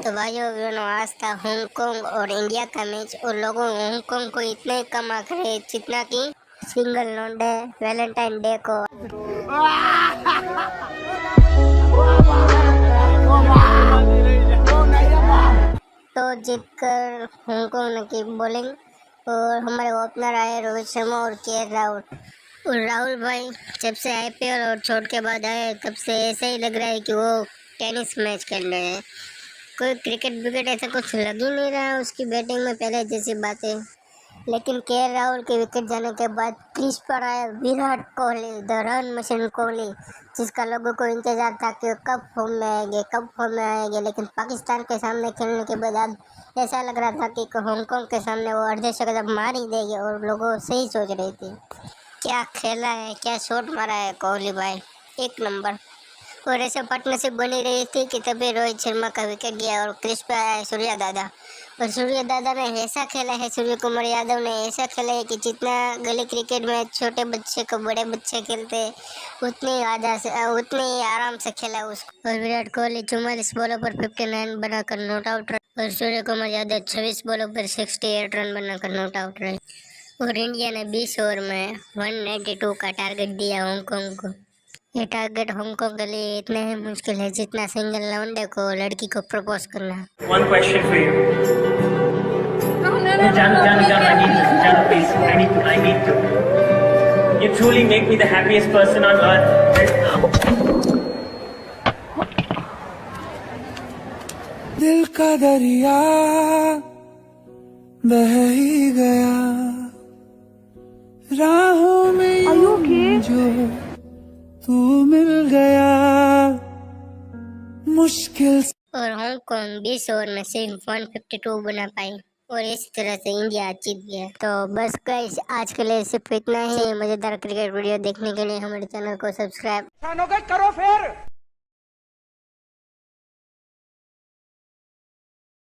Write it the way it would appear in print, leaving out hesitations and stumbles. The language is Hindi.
तो भाइयों बहनों, आज था हांगकांग और इंडिया का मैच और लोगों हांगकांग को इतने कम आंक रहे जितना कि सिंगल लौंडे वैलेंटाइन डे को। तो जीतकर हांगकांग ने की बॉलिंग और हमारे ओपनर आए रोहित शर्मा और के राहुल। और राहुल भाई जब से आईपीएल और छोड़ के बाद आए तब से ऐसे ही लग रहा है कि वो टेनिस मैच खेल रहे हैं। कोई क्रिकेट विकेट ऐसा कुछ लग ही नहीं रहा है उसकी बैटिंग में पहले जैसी बातें। लेकिन के राहुल के विकेट जाने के बाद क्रीज पर आया Virat Kohli, the run machine Kohli, जिसका लोगों को इंतजार था कि वो कब फॉर्म में आएंगे। लेकिन पाकिस्तान के सामने खेलने के बाद ऐसा लग रहा था कि हांगकांग के सामने वो अर्धे शतक मार ही देंगे और लोगों सही सोच रहे थे। क्या खेला है, क्या शॉट मारा है कोहली भाई, एक नंबर। और ऐसे पार्टनरशिप बनी रही थी कि तभी रोहित शर्मा का विकेट गया और क्रीज पे आया सूर्या दादा। और सूर्या दादा ने ऐसा खेला है, सूर्य कुमार यादव ने ऐसा खेला है कि जितना गली क्रिकेट में छोटे बच्चे को बड़े बच्चे खेलते उतने ही आराम से खेला उसको। और विराट कोहली 44 बॉलों पर 59 बनाकर नॉट आउट रहे और सूर्य कुमार यादव 26 बॉलों पर 68 रन बनाकर नॉट आउट रहे। और इंडिया ने 20 ओवर में 192 का टारगेट दिया हांगकांग को। ये टारगेट हांगकांग के लिए इतना ही मुश्किल है जितना सिंगल लौंडे को लड़की को प्रपोज करना। One question for you. Janu, please. I need to. You truly make me the happiest person on earth. दिल का दरिया बह ही गया राहों में जो तू मिल गया मुश्किल। और हांगकांग 20 ओवर में सिर्फ 152 बना पाई और इस तरह से इंडिया जीत गया। तो बस गाइस, आज के लिए सिर्फ इतना ही। मजेदार क्रिकेट वीडियो देखने के लिए हमारे चैनल को सब्सक्राइब करो फिर।